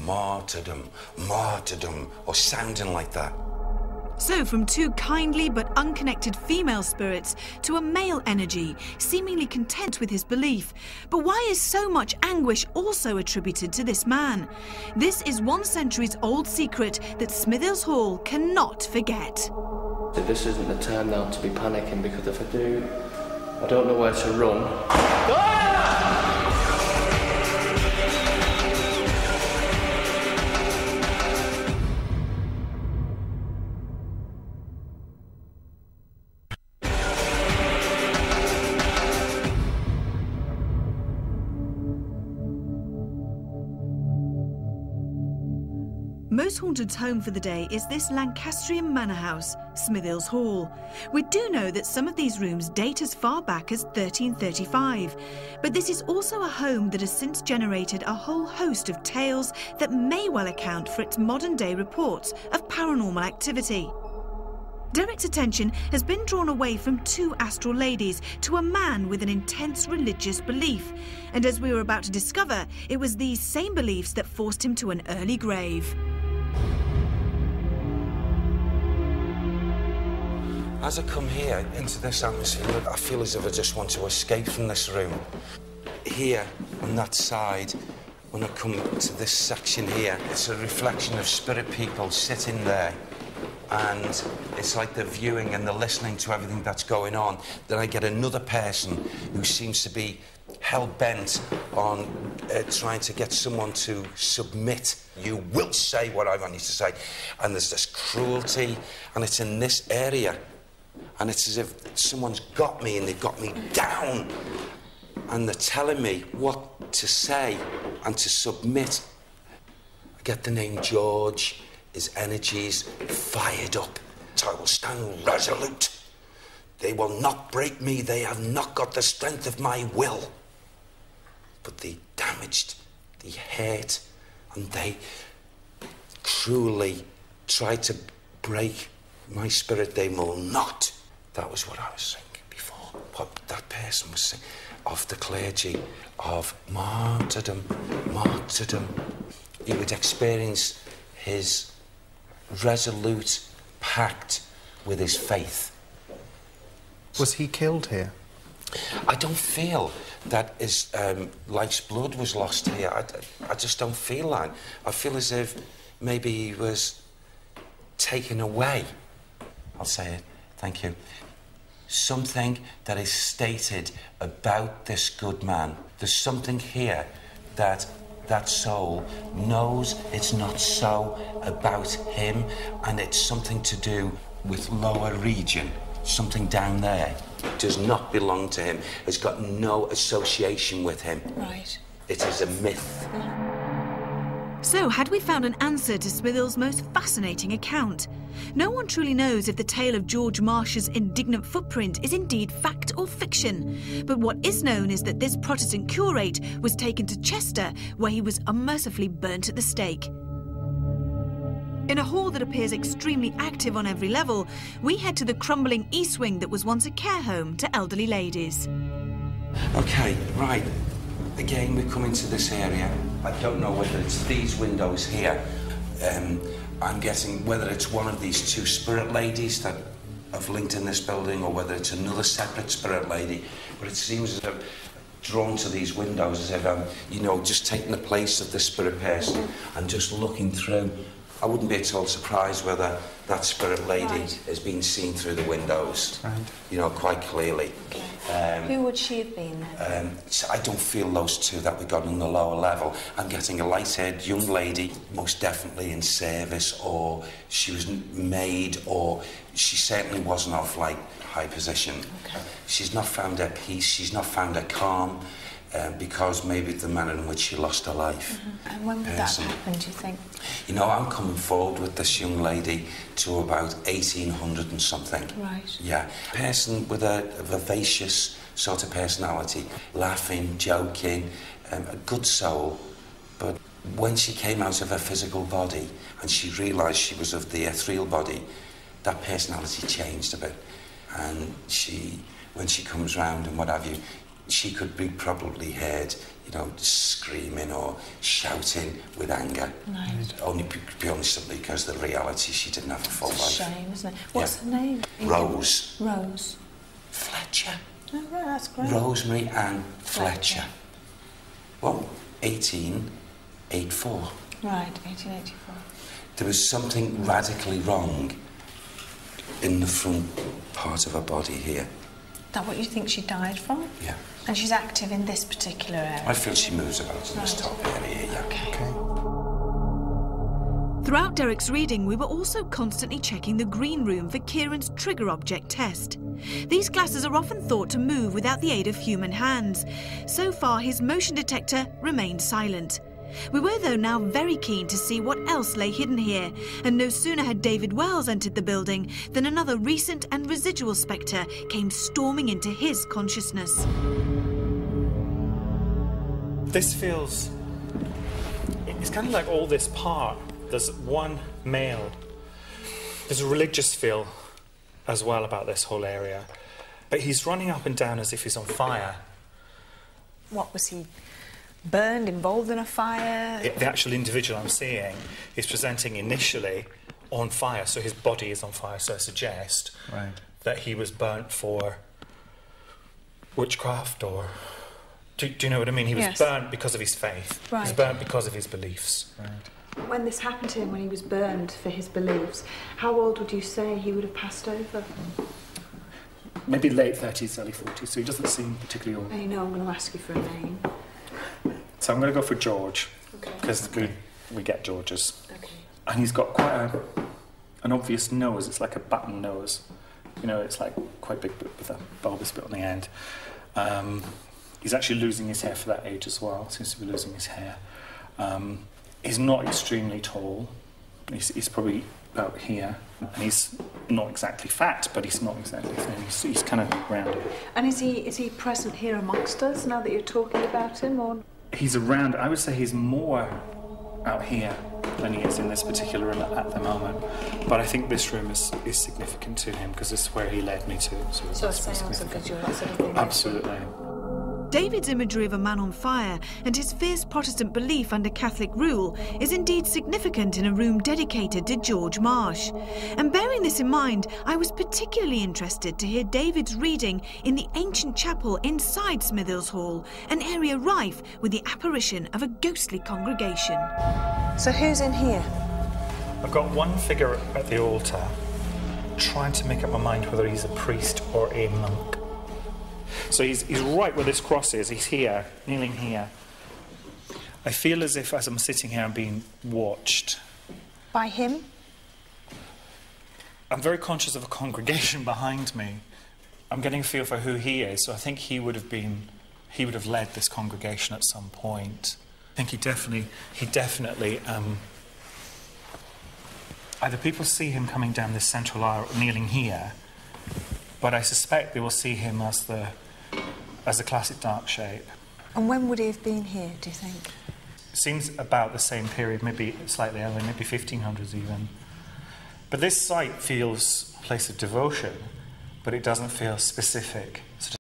martyrdom, martyrdom, or sounding like that. So from two kindly but unconnected female spirits to a male energy, seemingly content with his belief. But why is so much anguish also attributed to this man? This is 1 centuries-old secret that Smithills Hall cannot forget. This isn't the time now to be panicking, because if I do, I don't know where to run. Most Haunted's home for the day is this Lancastrian manor house, Smithills Hall. We do know that some of these rooms date as far back as 1335, but this is also a home that has since generated a whole host of tales that may well account for its modern-day reports of paranormal activity. Derek's attention has been drawn away from 2 astral ladies to a man with an intense religious belief, and as we were about to discover, it was these same beliefs that forced him to an early grave. As I come here into this atmosphere, I feel as if I just want to escape from this room. Here, on that side, when I come to this section here, it's a reflection of spirit people sitting there. And it's like they're viewing and they're listening to everything that's going on. Then I get another person who seems to be hell-bent on trying to get someone to submit. You will say what I want you to say. And there's this cruelty, and it's in this area. And it's as if someone's got me and they've got me down. And they're telling me what to say and to submit. I get the name George. His energies fired up. I will stand resolute. They will not break me. They have not got the strength of my will. But they damaged, they hurt, and they cruelly tried to break my spirit. They will not. That was what I was saying before. What that person was saying of the clergy, of martyrdom, martyrdom. He would experience his resolute pact with his faith. Was he killed here? I don't feel that his life's blood was lost here. I just don't feel that. I feel as if maybe he was taken away. I'll say it. Thank you. Something that is stated about this good man. There's something here that soul knows it's not so about him, and it's something to do with lower region, something down there. It does not belong to him. It's got no association with him. Right. It is a myth. So, had we found an answer to Smithills' most fascinating account? No one truly knows if the tale of George Marsh's indignant footprint is indeed fact or fiction. But what is known is that this Protestant curate was taken to Chester, where he was unmercifully burnt at the stake. In a hall that appears extremely active on every level, we head to the crumbling east wing that was once a care home to elderly ladies. Okay, right. Again, we come into this area. I don't know whether it's these windows here. I'm guessing whether it's one of these 2 spirit ladies that have linked in this building, or whether it's another separate spirit lady. But it seems as if I'm drawn to these windows, as if I'm, you know, just taking the place of the spirit person and just looking through. I wouldn't be at all surprised whether that spirit lady has been seen through the windows, you know, quite clearly. Okay. Who would she have been then? I don't feel those 2 that we got on the lower level. I'm getting a light-haired young lady, most definitely in service, or she was maid, or she certainly wasn't of, like, high position. Okay. She's not found her peace, she's not found her calm, because maybe the manner in which she lost her life. And when would that happen, do you think? You know, I'm coming forward with this young lady to about 1800 and something. Right. Yeah. Person with a vivacious sort of personality, laughing, joking, a good soul. But when she came out of her physical body and she realised she was of the ethereal body, that personality changed a bit. And when she comes round and what have you, she could be probably heard, you know, screaming or shouting with anger. Right. Only simply because the reality, she didn't have a full life. It's a shame, isn't it? What's her name? Rose. Rose. Fletcher. Oh, right, that's great. Rosemary Ann Fletcher. Well, 1884. Right, 1884. There was something radically wrong in the front part of her body here. Is that what you think she died from? Yeah. And she's active in this particular area? I feel she moves about in this top area, yeah. Okay. Throughout Derek's reading, we were also constantly checking the green room for Kieran's trigger object test. These glasses are often thought to move without the aid of human hands. So far, his motion detector remained silent. We were, though, now very keen to see what else lay hidden here, and no sooner had David Wells entered the building than another recent and residual spectre came storming into his consciousness. This feels... It's kind of like all this part. There's one male. There's a religious feel as well about this whole area. But he's running up and down as if he's on fire. What was he? Burned, involved in a fire? The actual individual I'm seeing is presenting initially on fire, so his body is on fire, so I suggest that he was burnt for witchcraft or... Do you know what I mean? He was burnt because of his faith. He was burnt because of his beliefs. When this happened to him, when he was burned for his beliefs, how old would you say he would have passed over? Maybe late 30s, early 40s, so he doesn't seem particularly old. Now you know I'm going to ask you for a name. So I'm going to go for George, because we get Georges. Okay. And he's got quite an obvious nose. It's like a button nose. You know, it's like quite big, but with a bulbous bit on the end. He's actually losing his hair for that age as well. Seems to be losing his hair. He's not extremely tall. He's probably about here. And he's not exactly fat, but he's not exactly thin. He's kind of rounded. And is he present here amongst us now that you're talking about him, or...? He's around. I would say he's more out here than he is in this particular room at the moment. But I think this room is significant to him because this is where he led me to. So a seance of visual, that sort of thing. Absolutely. David's imagery of a man on fire and his fierce Protestant belief under Catholic rule is indeed significant in a room dedicated to George Marsh. And bearing this in mind, I was particularly interested to hear David's reading in the ancient chapel inside Smithills Hall, an area rife with the apparition of a ghostly congregation. So who's in here? I've got one figure at the altar, trying to make up my mind whether he's a priest or a monk. So he's right where this cross is. He's here, kneeling here. I feel as if, as I'm sitting here, I'm being watched. By him? I'm very conscious of a congregation behind me. I'm getting a feel for who he is, so I think he would have led this congregation at some point. I think he definitely, either people see him coming down this central aisle, kneeling here, but I suspect they will see him as the classic dark shape. And when would he have been here, do you think? Seems about the same period, maybe slightly earlier, maybe 1500s even. But this site feels a place of devotion, but it doesn't feel specific.